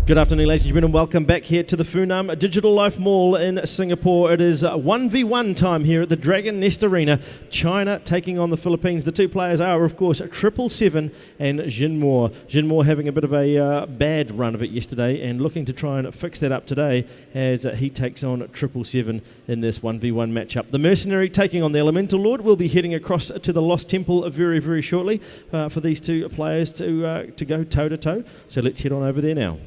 Good afternoon, ladies and gentlemen, and welcome back here to the Funam Digital Life Mall in Singapore. It is 1v1 time here at the Dragon Nest Arena. China taking on the Philippines. The two players are, of course, 777 and Jinmo. Jinmo having a bit of a bad run of it yesterday and looking to try and fix that up today as he takes on 777 in this 1v1 matchup. The Mercenary taking on the Elemental Lord will be heading across to the Lost Temple very, very shortly for these two players to go toe-to-toe. So let's head on over there now.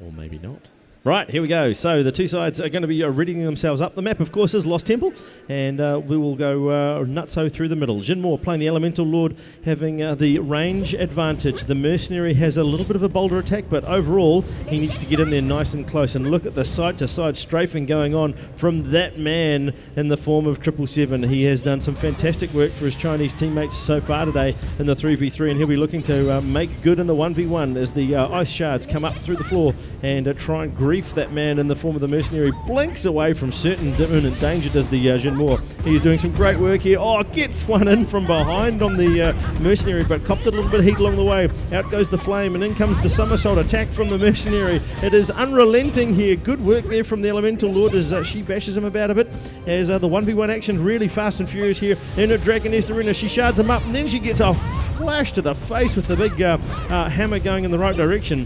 Or maybe not. Right, here we go. So the two sides are going to be readying themselves up. The map, of course, is Lost Temple, and we will go nutso through the middle. Jinmo playing the Elemental Lord, having the range advantage. The Mercenary has a little bit of a bolder attack, but overall, he needs to get in there nice and close. And look at the side-to-side strafing going on from that man in the form of 777. He has done some fantastic work for his Chinese teammates so far today in the 3v3, and he'll be looking to make good in the 1v1 as the ice shards come up through the floor and try and grief that man in the form of the Mercenary. Blinks away from certain imminent danger, does the Jinmo. He's doing some great work here. Oh, gets one in from behind on the Mercenary, but copped a little bit of heat along the way. Out goes the flame, and in comes the somersault attack from the Mercenary. It is unrelenting here. Good work there from the Elemental Lord as she bashes him about a bit, as the 1v1 action really fast and furious here in a Dragon Nest Arena. She shards him up, and then she gets a flash to the face with the big hammer going in the right direction.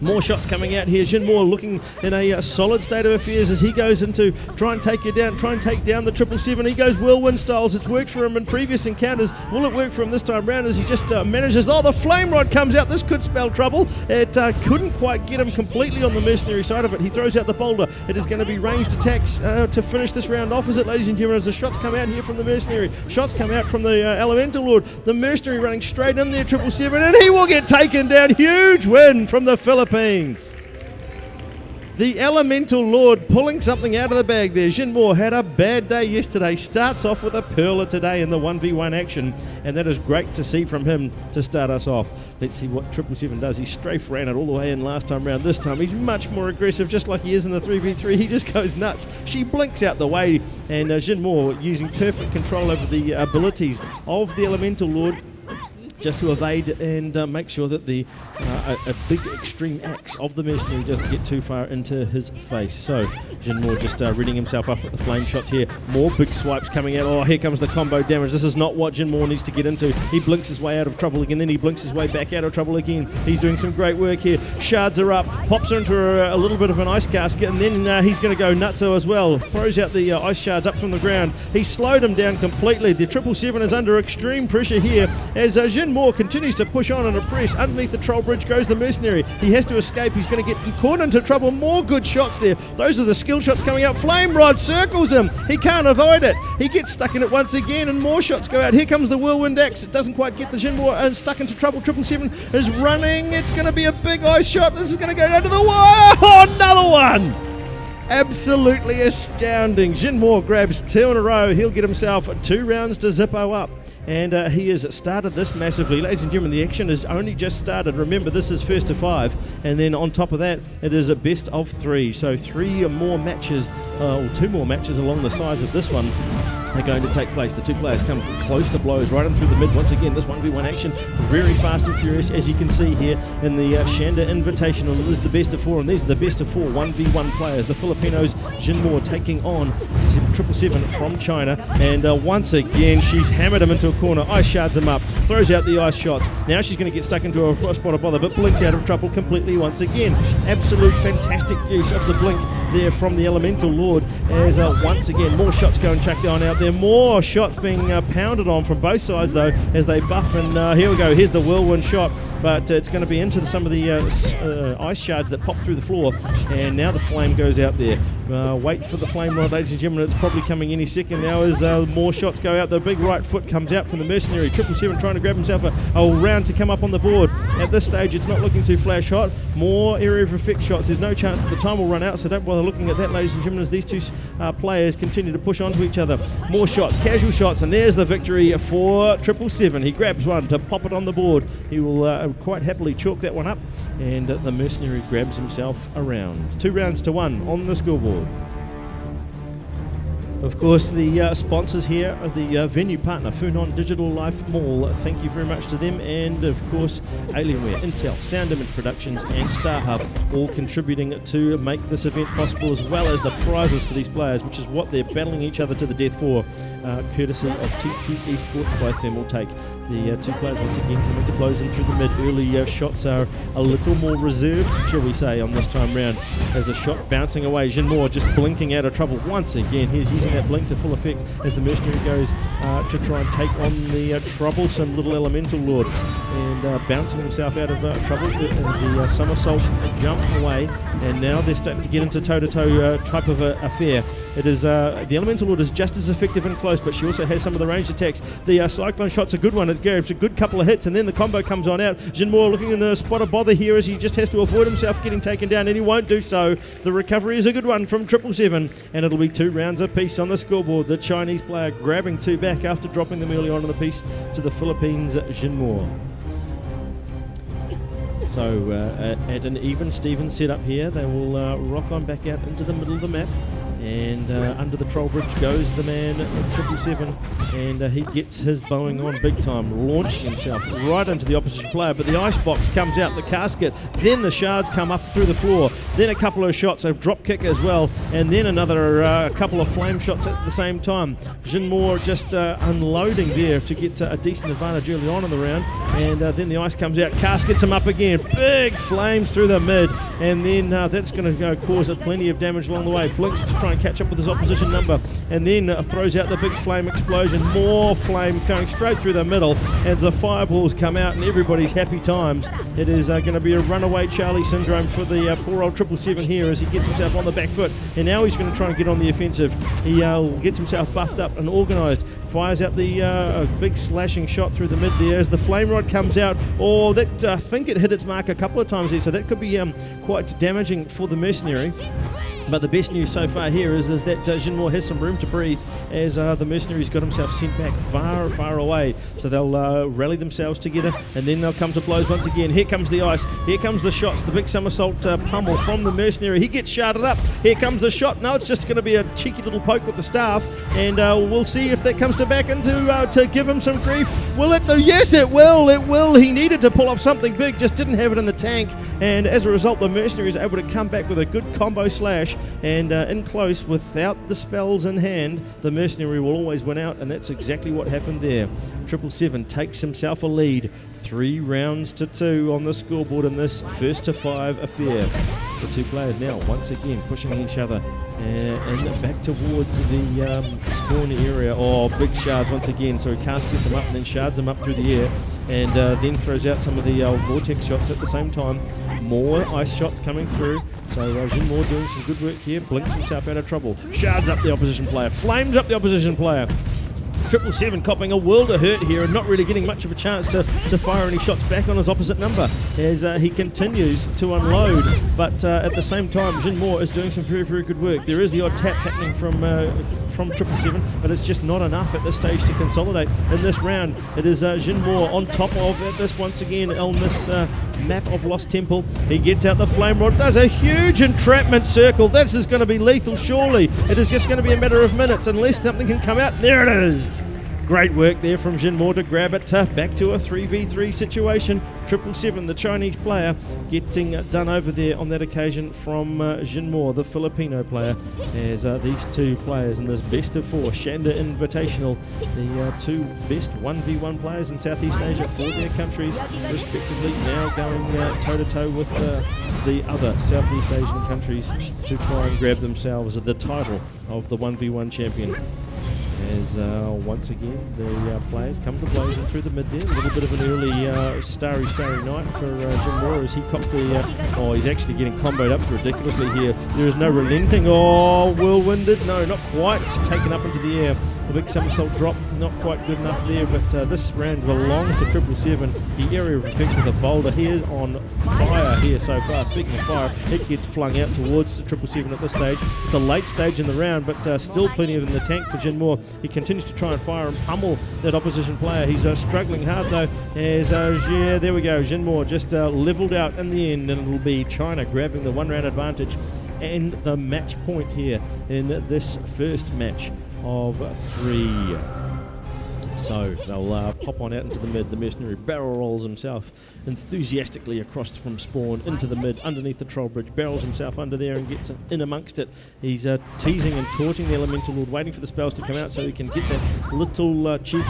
More shots coming out here. Jinmo looking in a solid state of affairs as he goes into try and take you down, try and take down the 777. He goes whirlwind styles. It's worked for him in previous encounters. Will it work for him this time round as he just manages? Oh, the flame rod comes out. This could spell trouble. It couldn't quite get him completely on the Mercenary side of it. He throws out the boulder. It is going to be ranged attacks to finish this round off, is it, ladies and gentlemen, as the shots come out here from the Mercenary. Shots come out from the Elemental Lord. The Mercenary running straight in there, 777, and he will get taken down. Huge win from the Philippines. The Elemental Lord pulling something out of the bag there. Jinmo had a bad day yesterday. Starts off with a pearler today in the 1v1 action, and that is great to see from him to start us off. Let's see what 777 does. He strafe ran it all the way in last time round. This time he's much more aggressive, just like he is in the 3v3. He just goes nuts. She blinks out the way, and Jinmo using perfect control over the abilities of the Elemental Lord, just to evade and make sure that the a big extreme axe of the Mercenary doesn't get too far into his face. So Jinmo just readying himself up at the flame shots here. More big swipes coming out. Oh, here comes the combo damage. This is not what Jinmo needs to get into. He blinks his way out of trouble again, then he blinks his way back out of trouble again. He's doing some great work here. Shards are up, pops her into a little bit of an ice casket, and then he's going to go nutso as well. Throws out the ice shards up from the ground. He slowed him down completely. The 777 is under extreme pressure here as Jinmo continues to push on and oppress. Underneath the troll bridge goes the Mercenary. He has to escape. He's going to get caught into trouble. More good shots there. Those are the skill shots coming out. Flame Rod circles him. He can't avoid it. He gets stuck in it once again, and more shots go out. Here comes the Whirlwind Axe. It doesn't quite get the Jinmo and stuck into trouble. 777 is running. It's going to be a big ice shot. This is going to go down to the wall. Oh, another one. Absolutely astounding. Jinmo grabs 2 in a row. He'll get himself 2 rounds to zippo up. And he has started this massively. Ladies and gentlemen, the action has only just started. Remember, this is first to 5, and then on top of that, it is a best of 3. So 3 more matches, or 2 more matches along the size of this one are going to take place. The two players come close to blows right in through the mid. Once again, this 1v1 action very fast and furious, as you can see here in the Shanda Invitational. This is the best of 4, and these are the best of 4 1v1 players. The Filipinos, Jinmo taking on 777 from China, and once again she's hammered him into a corner. Ice shards him up, throws out the ice shots. Now she's going to get stuck into a spot of bother, but blinks out of trouble completely once again. Absolute fantastic use of the blink there from the Elemental Lord, as once again more shots going chucked on out there. More shots being pounded on from both sides though as they buff, and here we go. Here's the whirlwind shot, but it's going to be into some of the ice shards that pop through the floor, and now the flame goes out there. Wait for the flame rod, ladies and gentlemen. It's probably coming any second now as more shots go out. The big right foot comes out from the Mercenary. 777 trying to grab himself a round to come up on the board. At this stage, it's not looking too flash hot. More area of effect shots. There's no chance that the time will run out, so don't bother looking at that, ladies and gentlemen, as these two players continue to push onto each other. More shots, casual shots, and there's the victory for 777. He grabs one to pop it on the board. He will quite happily chalk that one up, and the Mercenary grabs himself a round. 2 rounds to 1 on the scoreboard. Of course, the sponsors here are the venue partner, Funan Digital Life Mall. Thank you very much to them. And, of course, Alienware, Intel, Sound Image Productions and Star Hub, all contributing to make this event possible, as well as the prizes for these players, which is what they're battling each other to the death for, courtesy of TT Esports by Thermaltake. The two players once again coming to blows in through the mid. Early shots are a little more reserved, shall we say, on this time round, as the shot bouncing away. Jinmore just blinking out of trouble once again. He's using that blink to full effect as the mercenary goes to try and take on the troublesome little elemental lord, and bouncing himself out of trouble. The somersault jump away, and now they're starting to get into toe-to-toe type of affair. It is the elemental lord is just as effective and close, but she also has some of the ranged attacks. The cyclone shot's a good one. It gives a good couple of hits, and then the combo comes on out. Jinmore looking in a spot of bother here as he just has to avoid himself getting taken down, and he won't do so. The recovery is a good one from 777, and it'll be 2 rounds apiece on the scoreboard. The Chinese player grabbing 2 back after dropping them early on in the piece to the Philippines' Jinmore. So at an even Steven setup here, they will rock on back out into the middle of the map. And under the troll bridge goes the man 777, and he gets his bowing on big time, launching himself right into the opposition player. But the icebox comes out, the casket, then the shards come up through the floor, then a couple of shots, a drop kick as well, and then another couple of flame shots at the same time. Jinmore just unloading there to get a decent advantage early on in the round, and then the ice comes out, caskets him up again, big flames through the mid, and then that's going to cause plenty of damage along the way. Blinks to try and catch up with his opposition number, and then throws out the big flame explosion. More flame going straight through the middle, and the fireballs come out, and everybody's happy times. It is going to be a runaway Charlie syndrome for the poor old 777 here as he gets himself on the back foot, and now he's going to try and get on the offensive. He gets himself buffed up and organised, fires out the big slashing shot through the mid there as the flame rod comes out. Oh, that I think it hit its mark a couple of times there, so that could be quite damaging for the mercenary. But the best news so far here is that Jinmore has some room to breathe as the mercenary's got himself sent back far, far away. So they'll rally themselves together, and then they'll come to blows once again. Here comes the ice. Here comes the shots. The big somersault pummel from the mercenary. He gets sharded up. Here comes the shot. No, it's just going to be a cheeky little poke with the staff, and we'll see if that comes back into to give him some grief. Will it do? Yes, it will. It will. He needed to pull off something big, just didn't have it in the tank, and as a result, the mercenary is able to come back with a good combo slash. And in close, without the spells in hand, the mercenary will always win out, and that's exactly what happened there. 777 takes himself a lead, 3 rounds to 2 on the scoreboard in this 1st to 5 affair. The two players now once again pushing each other and back towards the spawn area. Oh, big shards once again. So he caskets him up and then shards him up through the air, and then throws out some of the vortex shots at the same time. More ice shots coming through. So Jinmore doing some good work here. Blinks himself out of trouble. Shards up the opposition player. Flames up the opposition player. 777 copping a world of hurt here and not really getting much of a chance to fire any shots back on his opposite number as he continues to unload. But at the same time, Jinmore is doing some very, very good work. There is the odd tap happening from 777, but it's just not enough at this stage to consolidate in this round. It is Jinmore on top of at this once again on this map of Lost Temple. He gets out the flame rod, does a huge entrapment circle. This is going to be lethal, surely. It is just going to be a matter of minutes unless something can come out. There it is. Great work there from Jinmore to grab it back to a 3v3 situation. 777, the Chinese player, getting done over there on that occasion from Jinmore, the Filipino player, as these two players in this best of 4 Shanda Invitational, the 2 best 1v1 players in Southeast Asia for their countries, respectively, now going toe-to-toe with the other Southeast Asian countries to try and grab themselves the title of the 1v1 champion. As once again the players come to blows in through the mid there. A little bit of an early starry night for Jinmore as he copped the oh, he's actually getting comboed up ridiculously here. There is no relenting. Oh, whirlwinded. No, not quite. Taken up into the air. The big somersault drop, not quite good enough there, but this round belongs to 777. The area of effect with the boulder. He is on fire here so far. Speaking of fire, it gets flung out towards the 777 at this stage. It's a late stage in the round, but still plenty of in the tank for Jinmore. He continues to try and fire and pummel that opposition player. He's struggling hard though, as yeah, there we go. Jinmore just levelled out in the end, and it'll be China grabbing the 1 round advantage and the match point here in this first match of 3. So they'll pop on out into the mid. The mercenary barrel rolls himself enthusiastically across from spawn into the mid, underneath the troll bridge, barrels himself under there and gets in amongst it. He's teasing and taunting the Elemental Lord, waiting for the spells to come out so he can get that little cheeky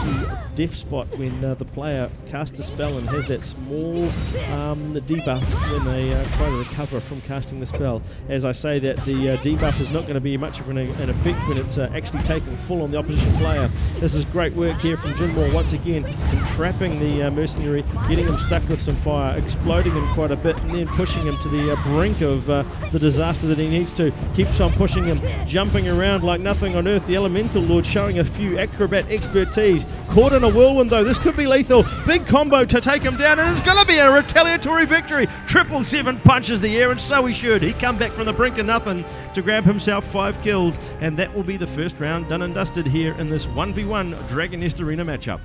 death spot when the player casts a spell and has that small debuff when they try to recover from casting the spell. As I say that, the debuff is not going to be much of an effect when it's actually taking full on the opposition player. This is great work here from Jinmore once again, entrapping the mercenary, getting him stuck with some fire, exploding him quite a bit, and then pushing him to the brink of the disaster that he needs to. Keeps on pushing him, jumping around like nothing on earth. The Elemental Lord showing a few acrobat expertise. Caught in a whirlwind though, this could be lethal. Big combo to take him down, and it's going to be a retaliatory victory. 777 punches the air, and so he should. He come back from the brink of nothing to grab himself 5 kills, and that will be the first round done and dusted here in this 1v1 Dragon Nest Arena matchup.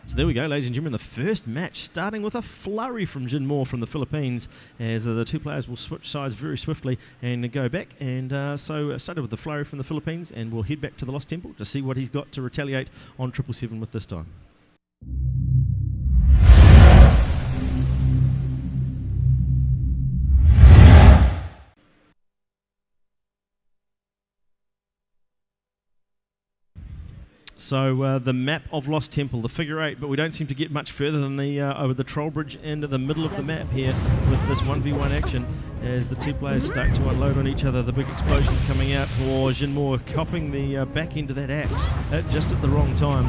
So there we go, ladies and gentlemen, the first match starting with a flurry from Jinmore from the Philippines, as the two players will switch sides very swiftly and go back. And so started with the flurry from the Philippines, and we'll head back to the Lost Temple to see what he's got to retaliate on 777 with this time. So the map of Lost Temple, the figure 8, but we don't seem to get much further than the over the troll bridge into the middle of the map here with this 1v1 action as the two players start to unload on each other. The big explosions coming out, or Jinmore copping the back end of that axe just at the wrong time.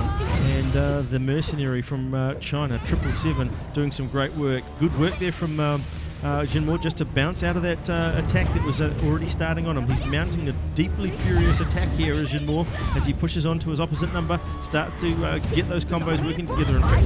And the mercenary from China, 777, doing some great work. Good work there from Jinmore just to bounce out of that attack that was already starting on him. He's mounting a deeply furious attack here as Jinmore, as he pushes on to his opposite number, starts to get those combos working together. In fact,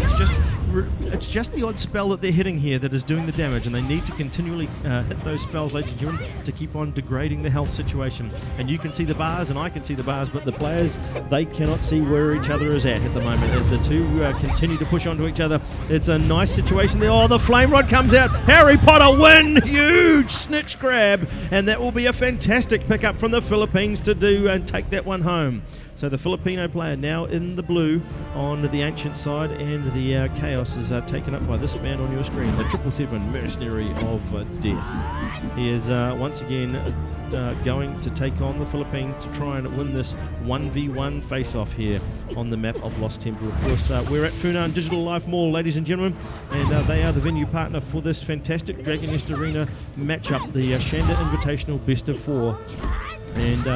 it's just the odd spell that they're hitting here that is doing the damage, and they need to continually hit those spells, ladies and gentlemen, to keep on degrading the health situation. And you can see the bars, and I can see the bars, but the players, they cannot see where each other is at the moment as the two continue to push onto each other. It's a nice situation there. Oh, the flame rod comes out. Harry Potter win! Huge snitch grab, and that will be a fantastic pickup from the Philippines to do and take that one home. So the Filipino player now in the blue on the ancient side, and the chaos is taken up by this man on your screen, the 777 mercenary of death. He is once again going to take on the Philippines to try and win this 1v1 face-off here on the map of Lost Temple. Of course, we're at Funan Digital Life Mall, ladies and gentlemen, and they are the venue partner for this fantastic Dragon Nest Arena matchup, the Shanda Invitational Best of 4. And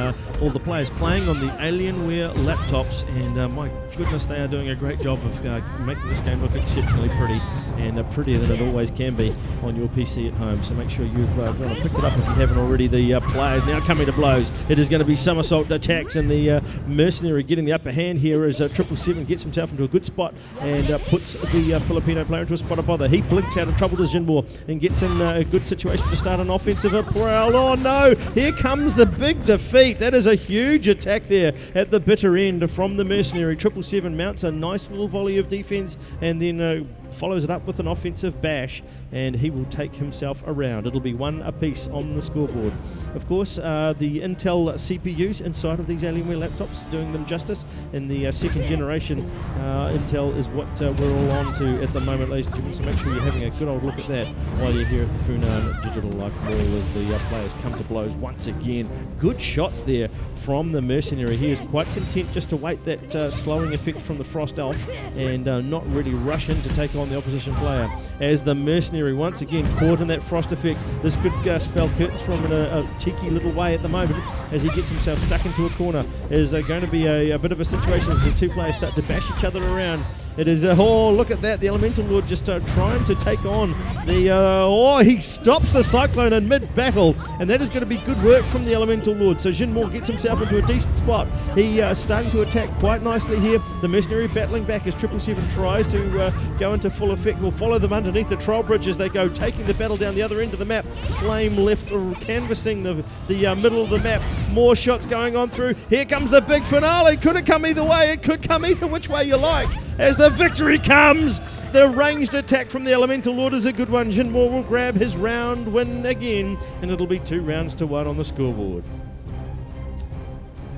all the players playing on the Alienware laptops, and my goodness, they are doing a great job of making this game look exceptionally pretty, and prettier than it always can be on your PC at home. So make sure you've gone and picked it up if you haven't already. The players now coming to blows. It is going to be somersault attacks, and the mercenary getting the upper hand here as 777 gets himself into a good spot and puts the Filipino player into a spot of bother. He blinks out of trouble to Jinmore and gets in a good situation to start an offensive prowl. Oh no, here comes the big defeat. That is a huge attack there at the bitter end from the mercenary. 777 mounts a nice little volley of defense and then follows it up with an offensive bash, and he will take himself around. It'll be 1 apiece on the scoreboard. Of course, the Intel CPUs inside of these Alienware laptops doing them justice. In the second generation, Intel is what we're all on to at the moment, ladies and gentlemen, so make sure you're having a good old look at that while you're here at the Funan Digital Life Mall as the players come to blows once again. Good shots there from the mercenary. He is quite content just to wait that slowing effect from the Frost Elf and not really rush in to take on the opposition player. As the mercenary once again caught in that frost effect, this could spell curtains from in a cheeky little way at the moment as he gets himself stuck into a corner. Is going to be a bit of a situation as the two players start to bash each other around. It is oh, look at that, the Elemental Lord just trying to take on the he stops the Cyclone in mid-battle, and that is going to be good work from the Elemental Lord. So Jinmore gets himself into a decent spot. He starting to attack quite nicely here. The mercenary battling back as 777 tries to go into into full effect. We'll follow them underneath the troll bridge as they go, taking the battle down the other end of the map. Flame left canvassing the middle of the map. More shots going on through. Here comes the big finale. Could it come either way? It could come either which way you like. As the victory comes, the ranged attack from the Elemental Lord is a good one. Jinmore will grab his round win again, and it'll be 2-1 on the scoreboard.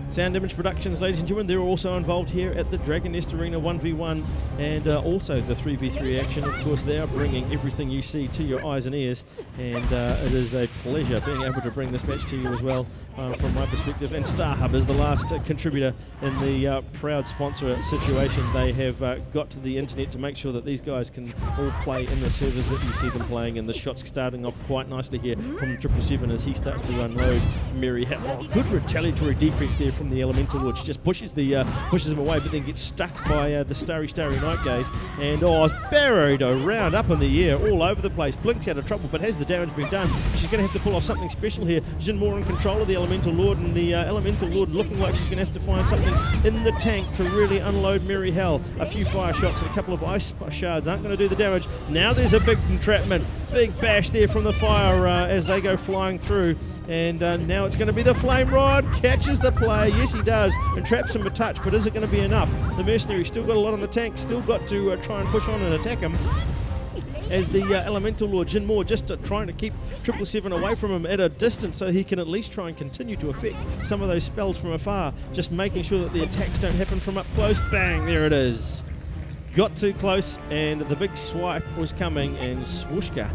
Sound Image Productions, ladies and gentlemen, they're also involved here at the Dragon Nest Arena 1v1 and also the 3v3 action. Of course, they are bringing everything you see to your eyes and ears, and it is a pleasure being able to bring this match to you as well from my perspective. And StarHub is the last contributor in the proud sponsor situation. They have got to the internet to make sure that these guys can all play in the servers that you see them playing, and the shot's starting off quite nicely here from 777 as he starts to unload Mary Hatlock. Good retaliatory defense there from the Elemental Lord. She just pushes him away, but then gets stuck by the Starry Night Gaze, and is buried around up in the air all over the place. Blinks out of trouble, but has the damage been done? She's going to have to pull off something special here. Jinmore in control of the Elemental Lord, and the Elemental Lord looking like she's going to have to find something in the tank to really unload Mary Hell. A few fire shots and a couple of ice shards aren't going to do the damage. Now there's a big entrapment. Big bash there from the fire as they go flying through. And now it's going to be the Flame Rod. Catches the player. Yes, he does. And traps him a touch, but is it going to be enough? The Mercenary still got a lot on the tank. Still got to try and push on and attack him. As the Elemental Lord, Jinmore, just trying to keep 777 away from him at a distance so he can at least try and continue to affect some of those spells from afar. Just making sure that the attacks don't happen from up close. Bang, there it is. Got too close, and the big swipe was coming, and Swooshka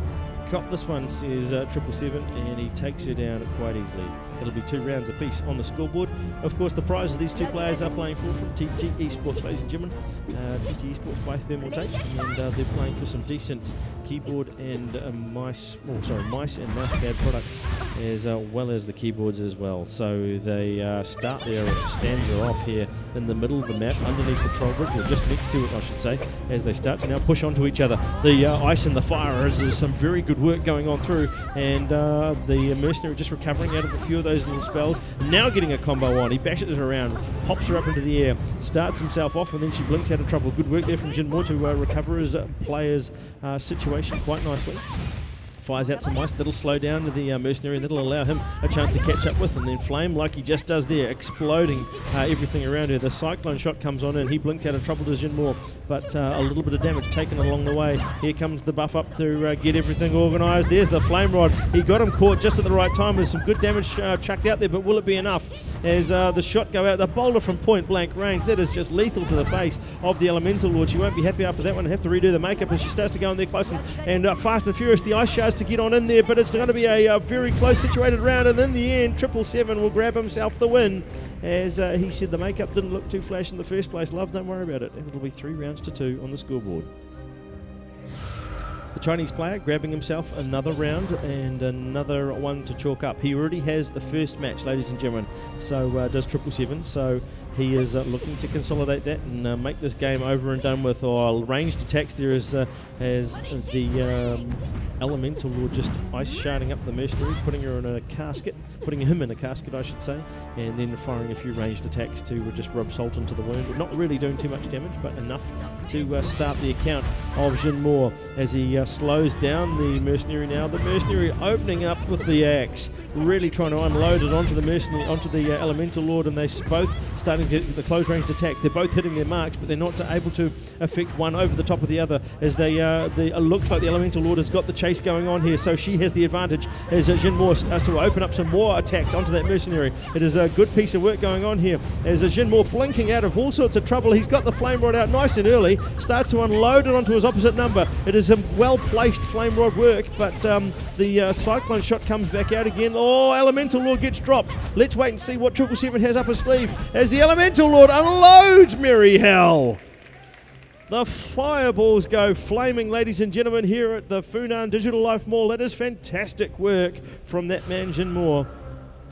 caught this one, says 777, and he takes her down quite easily. It'll be 2 rounds apiece on the scoreboard. Of course, the prizes these two players are playing for from TT Esports, ladies and gentlemen. TT Esports, both of them will take, and they're playing for some decent keyboard and mice and mouse pad products, as well as the keyboards as well. So they start their stanza off here in the middle of the map, underneath the troll bridge, or just next to it, I should say, as they start to now push onto each other. The ice and the fire is some very good work going on through, and the Mercenary just recovering out of a few of those little spells. Now getting a combo on. He bashes it around, pops her up into the air, starts himself off, and then she blinks out of trouble. Good work there from Jinmore to recover his player's situation quite nicely. Fires out some ice that'll slow down the Mercenary, and that'll allow him a chance to catch up with, and then Flame, like he just does there, exploding everything around her. The Cyclone shot comes on, and he blinked out of trouble to Jinmore, but a little bit of damage taken along the way. Here comes the buff up to get everything organised. There's the Flame Rod. He got him caught just at the right time with some good damage chucked out there, but will it be enough? As the shot go out, the boulder from point blank range, that is just lethal to the face of the Elemental Lord. She won't be happy after that one and have to redo the makeup as she starts to go in there close and fast and furious. The ice shards to get on in there, but it's going to be a very close situated round, and in the end 777 will grab himself the win. As he said, the makeup didn't look too flash in the first place. Love, don't worry about it, and it'll be 3-2 on the scoreboard. The Chinese player grabbing himself another round and another one to chalk up. He already has the first match, ladies and gentlemen, so does 777, so he is looking to consolidate that and make this game over and done with. Ranged attacks there as the Elemental Lord just ice sharding up the Mercenary, putting him in a casket, I should say, and then firing a few ranged attacks to just rub salt into the wound. Not really doing too much damage, but enough to start the account of Jinmore as he slows down the Mercenary now. The Mercenary opening up with the axe, really trying to unload it onto the Mercenary, onto the Elemental Lord, and they're both starting to get the close ranged attacks. They're both hitting their marks, but they're not able to affect one over the top of the other, as it looks like the Elemental Lord has got the chase going on here, so she has the advantage as Jinmore starts to open up some more attacks onto that Mercenary. It is a good piece of work going on here as Jinmore blinking out of all sorts of trouble. He's got the Flame Rod out nice and early, starts to unload it onto his opposite number. It is some well-placed Flame Rod work, but the Cyclone shot comes back out again. Oh, Elemental Lord gets dropped. Let's wait and see what 777 has up his sleeve as the Elemental Lord unloads Merry Hell. The fireballs go flaming, ladies and gentlemen, here at the Funan Digital Life Mall. That is fantastic work from that man, Jinmore.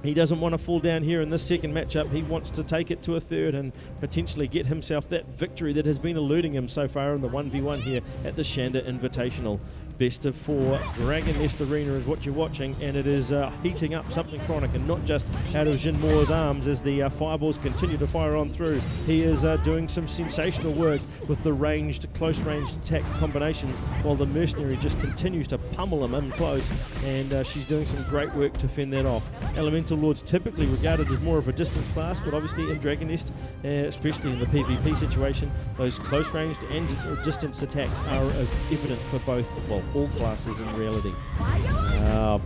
He doesn't want to fall down here in this second matchup. He wants to take it to a third and potentially get himself that victory that has been eluding him so far in the 1v1 here at the Shanda Invitational. Best of 4 Dragon Nest Arena is what you're watching, and it is heating up something chronic, and not just out of Jin Moore's arms as the fireballs continue to fire on through. He is doing some sensational work with the close ranged attack combinations, while the mercenary just continues to pummel him in close, and she's doing some great work to fend that off. Elemental Lords typically regarded as more of a distance class, but obviously in Dragon Nest, especially in the PvP situation, those close ranged and distance attacks are evident for both, well, all classes in reality.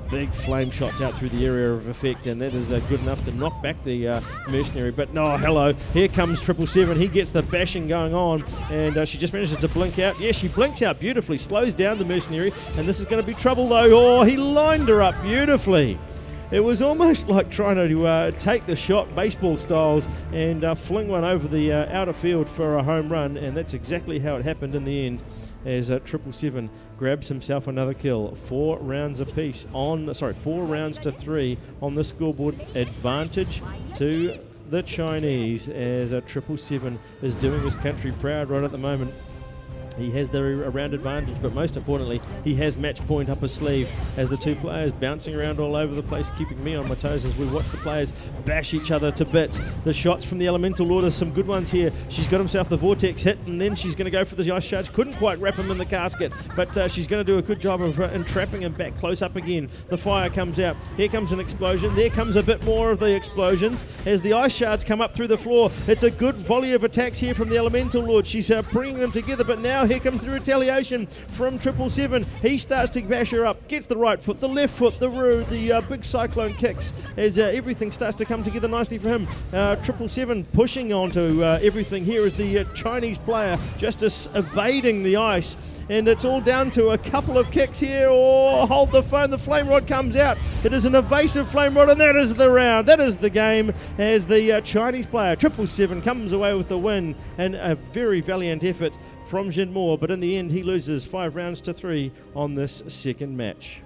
Big flame shots out through the area of effect, and that is good enough to knock back the mercenary. But no, hello, here comes 777. He gets the bashing going on, and she just manages to blink out. Yes, she blinks out beautifully, slows down the mercenary, and this is going to be trouble though. Oh, he lined her up beautifully. It was almost like trying to take the shot baseball styles and fling one over the outer field for a home run, and that's exactly how it happened in the end, as 777 grabs himself another kill. 4 rounds apiece on, 4 rounds to 3 on the scoreboard. Advantage to the Chinese, as 777 is doing his country proud right at the moment. He has the round advantage, but most importantly, he has match point up his sleeve, as the two players bouncing around all over the place, keeping me on my toes as we watch the players bash each other to bits. The shots from the Elemental Lord are some good ones here. She's got himself the Vortex hit, and then she's going to go for the Ice Shards. Couldn't quite wrap him in the casket, but she's going to do a good job of entrapping him back close up again. The fire comes out. Here comes an explosion. There comes a bit more of the explosions as the Ice Shards come up through the floor. It's a good volley of attacks here from the Elemental Lord. She's bringing them together, but now here comes the retaliation from 777. He starts to bash her up, gets the right foot, the left foot, the big cyclone kicks as everything starts to come together nicely for him. 777 pushing onto everything here as the Chinese player just evading the ice. And it's all down to a couple of kicks here. Oh, hold the phone. The flame rod comes out. It is an evasive flame rod, and that is the round. That is the game, as the Chinese player, 777, comes away with the win, and a very valiant effort from Jin Moore. But in the end, he loses 5 rounds to 3 on this second match.